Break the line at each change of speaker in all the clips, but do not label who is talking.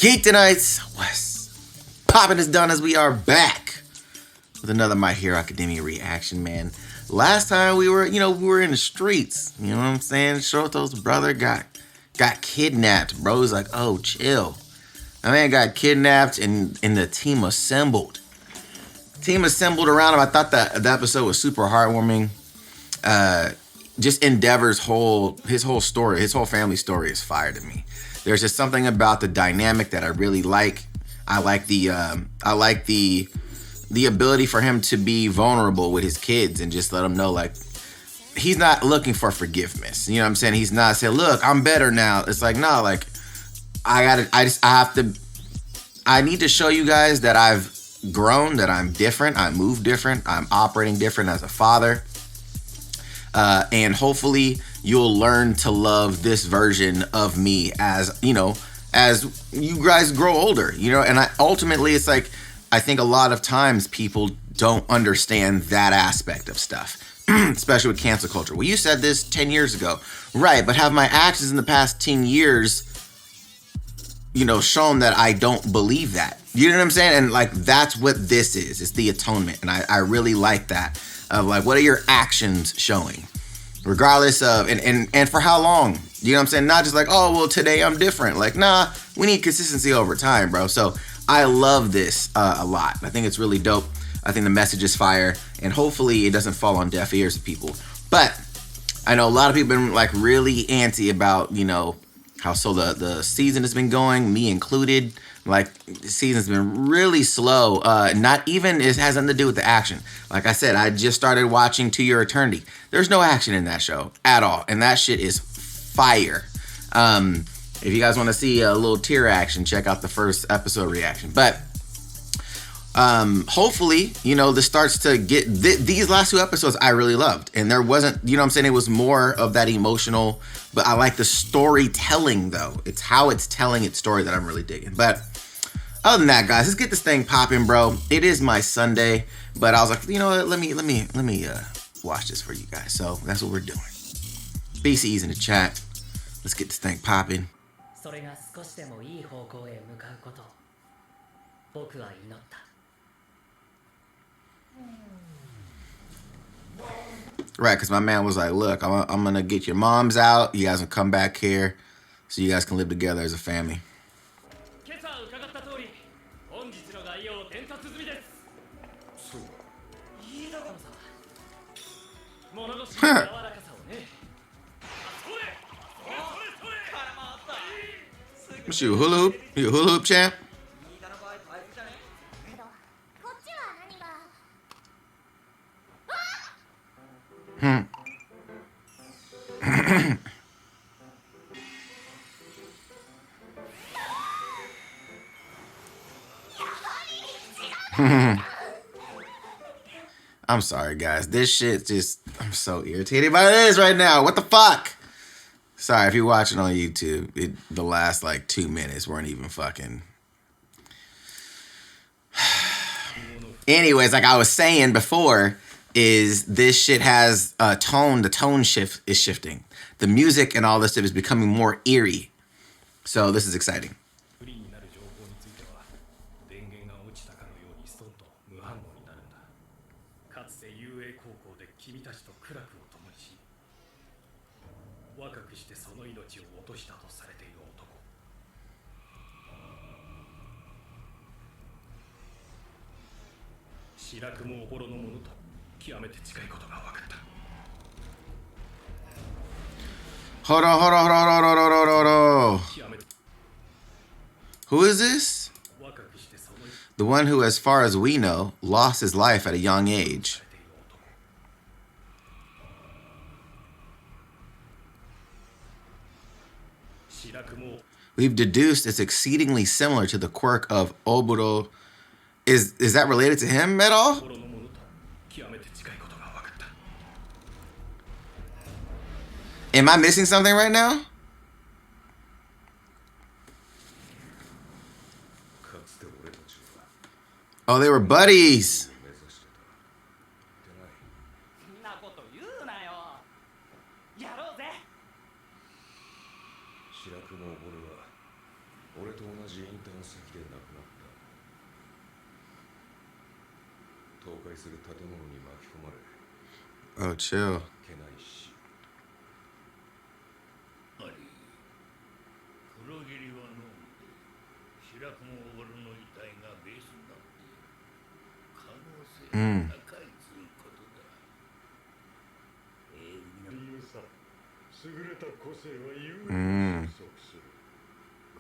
Geek Tonight's West popping is done as we are back with another My Hero Academia reaction, man. Last time we were in the streets. You know what I'm saying? Shoto's brother got kidnapped. Bro's like, oh, chill. My man got kidnapped and the team assembled. Team assembled around him. I thought that the episode was super heartwarming. Just Endeavor's whole story, his whole family story is fire to me. There's just something about the dynamic that I really like. I like the ability for him to be vulnerable with his kids and just let them know, like, he's not looking for forgiveness. You know what I'm saying? He's not saying, look, I'm better now. It's like, no, like, I need to show you guys that I've grown, that I'm different, I move different, I'm operating different as a father. And hopefully you'll learn to love this version of me as you guys grow older, and ultimately it's like, I think a lot of times people don't understand that aspect of stuff, especially with cancel culture. Well, you said this 10 years ago. Right, but have my actions in the past 10 years, shown that I don't believe that? You know what I'm saying? And like, that's what this is. It's the atonement. And I really like that. Of like, what are your actions showing? Regardless of, and for how long? You know what I'm saying? Not just like, oh, well, today I'm different. Like, nah, we need consistency over time, bro. So I love this a lot. I think it's really dope. I think the message is fire. And hopefully it doesn't fall on deaf ears of people. But I know a lot of people have been like really antsy about, how the season has been going, me included. Like, the season's been really slow. Not even, it has nothing to do with the action. Like I said, I just started watching To Your Eternity. There's no action in that show at all. And that shit is fire. If you guys want to see a little tear action, check out the first episode reaction. But hopefully, this starts to get, these last two episodes I really loved. And there wasn't, it was more of that emotional, but I like the storytelling though. It's how it's telling its story that I'm really digging. But other than that, guys, let's get this thing popping, bro. It is my Sunday, but I was like, you know what? Let me watch this for you guys. So that's what we're doing. BC's in the chat. Let's get this thing popping. Right, because my man was like, look, I'm going to get your moms out. You guys can come back here so you guys can live together as a family. What's you, hula hoop? You a hula hoop champ? I'm sorry, guys. This shit just, I'm so irritated by this right now. What the fuck? Sorry, if you're watching on YouTube, the last like 2 minutes weren't even fucking. Anyways, like I was saying before, is this shit has a tone. The tone shift is shifting. The music and all this stuff is becoming more eerie. So this is exciting. Hold on. Who is this? The one who, as far as we know, lost his life at a young age. We've deduced it's exceedingly similar to the quirk of Oboro. Is that related to him at all? Am I missing something right now? Oh, they were buddies. Oh, chill.
黒霧はの白雲オールの遺体がベースになっている可能性が高いということだ。理由さ、優れた個性は有利に収束する。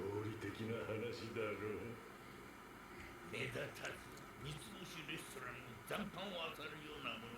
合理的な話だろう。目立たず三つ星レストランの残飯を漁るようなもの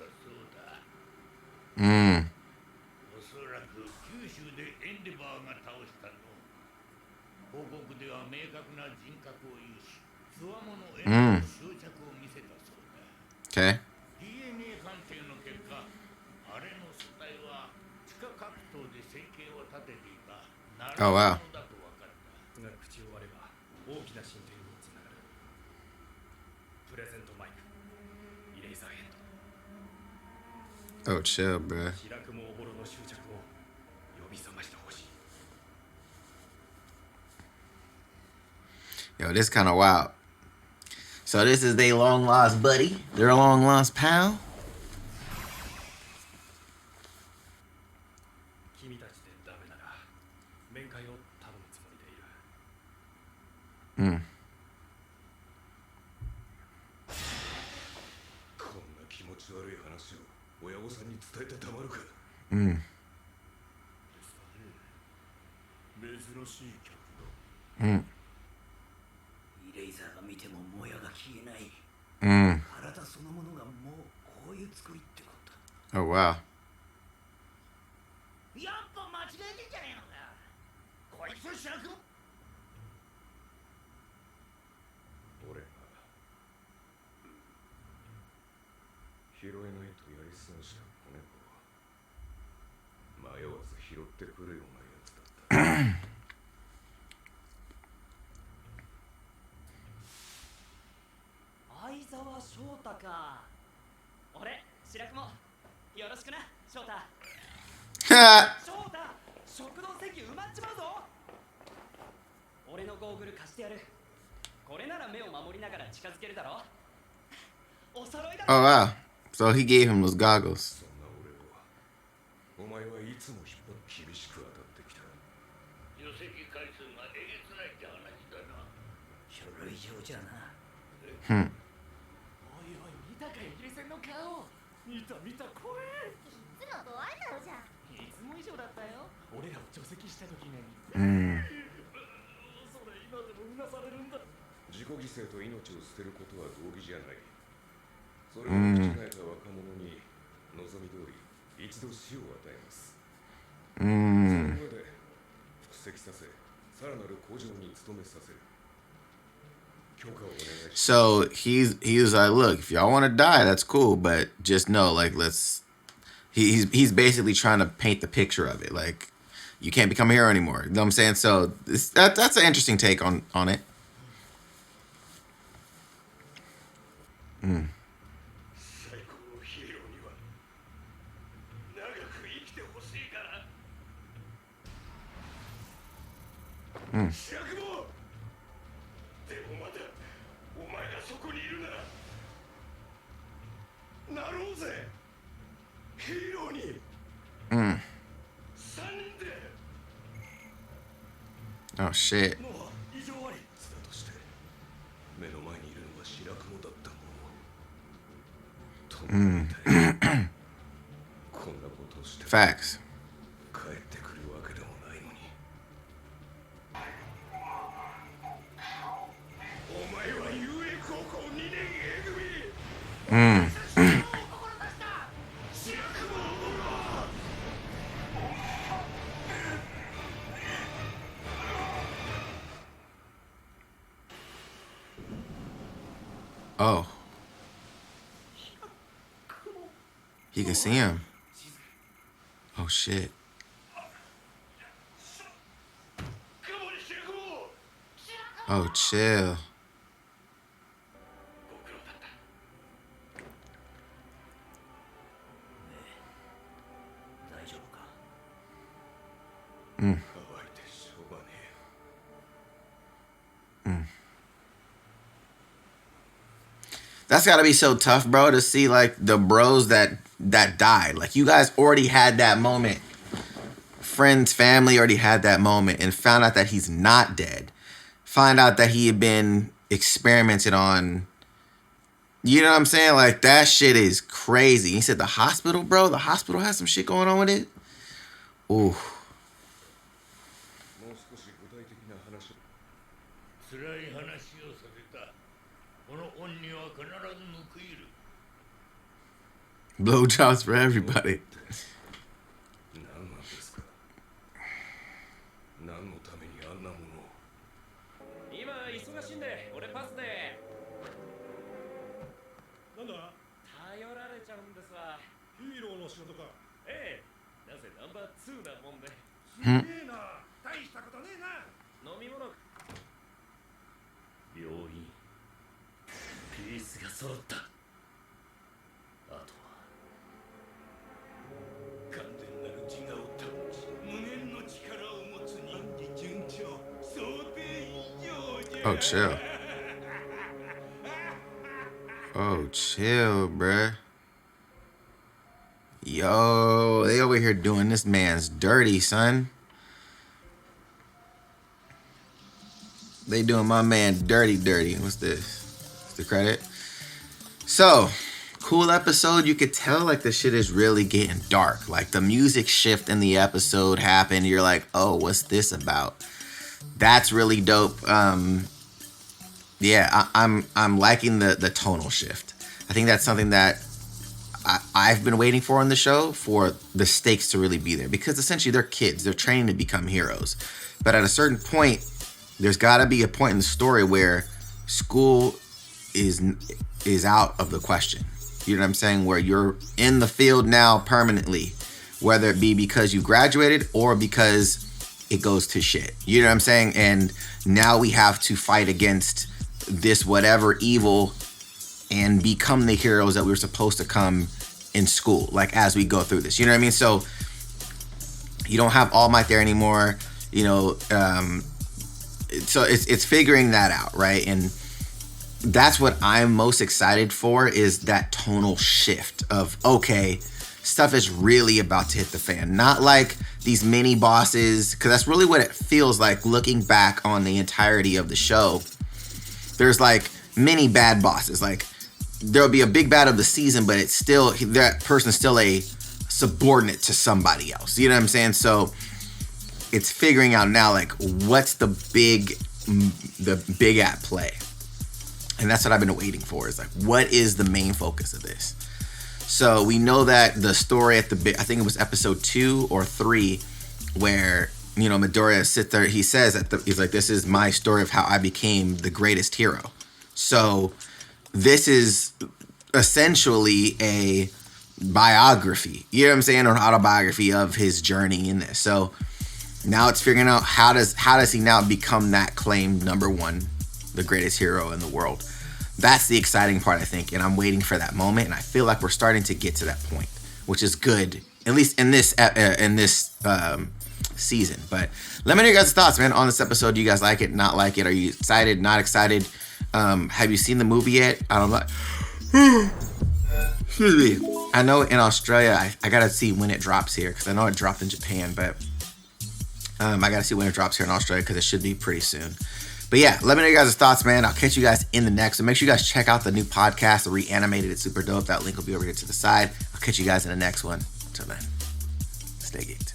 だそうだ。おそらく九州でエンデバーが倒したの。報告では明確な人格を有し、つわものへの執着を見せたそうだ。
Okay.
DNA 鑑定の結果、あれの素体は地下格闘で生計を立てていた奈良
Oh, wow.
者だと分かった。が口を割れば大きな進展につながる。プレゼントマイク、イレイザーヘッド。
Oh, chill, bruh.
白雲おぼろの執着を呼び覚ましてほしい。
Yo, this kind of wild. So this is their long lost buddy, their long lost pal.
君たちでダメなら面会を頼むつもりでいる。こんな気持ち悪い話を親御さんに伝えてたまるか。珍しい客だ。イレイザーが見てももやが消えない。体そのものがもうこういう作りってこと。
Oh, wow.
やっぱ間違えてんじゃねえのか。こいつは白雲。俺が拾えないとやり過ごした子猫を迷わず拾ってくるようなやつだった。相沢翔太か。俺、白雲。よろしくな、翔太。翔太、食堂席埋まっちまうぞ。俺のゴーグル貸してやる。これなら目を守りながら近づけるだろ。お揃いだ。
Oh, wow. So he gave him those goggles.
そんな俺をお前はいつも厳しく当たってきた。除籍回数がえげつないって話だな。書類上じゃな。おいおい、見たかイギリスの顔。見た怖え。
いつも怖いだろじゃん。
いつも以上だったよ。俺らを除籍した時に。それ今でもうなされるんだ。自己犠牲と命を捨てることは道義じゃない。それを間違えた若者に望み通り一度死を与えます。その上で蓄積させ、さらなる向上に努めさせる。
So he was like, look, if y'all want to die, that's cool, but just know, like, he's basically trying to paint the picture of it, like, you can't become a hero anymore. You know what I'm saying? So that's an interesting take on it.
最高のヒーローには長く生きてほしいから。白雲。でもまだお前がそこにいるならなろうぜ。ヒーローに。3人で。
Oh, shit.
もう異常あり。だとして目の前にいるのは白雲だったもの。とんでもない。こんなことをして
Facts.
帰ってくるわけでもないのに。お前は UA 高校2年 A 組。白雲を守ろう。
Oh. He can see him. Oh, shit. Oh, chill.
ご苦労だった。大丈夫か。乾いてしょうがねえ。
That's gotta be so tough, bro, to see like the bros that died. Like you guys already had that moment. Friends, family already had that moment and found out that he's not dead. Find out that he had been experimented on. You know what I'm saying? Like that shit is crazy. He said the hospital, bro. The hospital has some shit going on with it. Ooh.
もう少し具体的な話を。
辛い話をさせた。この恩には必ず報いる。
Blowjobs for everybody.
何なんですか。何のためにあんなものを。今忙しいんで俺パスで。なんだ。頼られちゃうんですわ。ヒーローの仕事か。ええ。なぜナンバー2なもんで。すげえな。大したことねえな。飲み物。病院。ピースが揃った。あとは。完全なる自我を保ち無限の力を持つ人気順調想定以上じゃ
Oh, chill. Oh, chill, bruh. Yo, they over here doing this man's dirty, son. They doing my man dirty. What's this? What's the credit? So, cool episode. You could tell like the shit is really getting dark. Like the music shift in the episode happened. You're like, oh, what's this about? That's really dope. Yeah, I'm liking the tonal shift. I think that's something that I've been waiting for on the show, for the stakes to really be there, because essentially they're kids. They're training to become heroes. But at a certain point, there's got to be a point in the story where school is out of the question. You know what I'm saying? Where you're in the field now permanently, whether it be because you graduated or because it goes to shit. You know what I'm saying? And now we have to fight against this whatever evil and become the heroes that we were supposed to come in school, like as we go through this. You know what I mean? So you don't have All Might there anymore, you know. So it's figuring that out, right? And that's what I'm most excited for, is that tonal shift of, okay, stuff is really about to hit the fan. Not like these mini bosses, because that's really what it feels like looking back on the entirety of the show. There's like mini bad bosses. Like there'll be a big bad of the season, but it's still, that person's still a subordinate to somebody else. You know what I'm saying? So it's figuring out now, like, what's the big at play? And that's what I've been waiting for, is like, what is the main focus of this? So we know that the story at the, I think it was episode 2 or 3, where, you know, Midoriya sits there, he says he's like, this is my story of how I became the greatest hero. So this is essentially a biography, you know what I'm saying, or an autobiography of his journey in this. So now it's figuring out how does he now become that claimed number 1, the greatest hero in the world. That's the exciting part, I think, and I'm waiting for that moment, and I feel like we're starting to get to that point, which is good, at least in this season. But let me know your guys' thoughts, man, on this episode. Do you guys like it, not like it? Are you excited, not excited? Have you seen the movie yet? I don't know. Excuse me. I know in Australia, I gotta see when it drops here, because I know it dropped in Japan, but I gotta see when it drops here in Australia, because it should be pretty soon. But yeah, let me know your guys' thoughts, man. I'll catch you guys in the next. So make sure you guys check out the new podcast, The Reanimated. It's super dope. That link will be over here to the side. I'll catch you guys in the next one. Until then, stay geeked.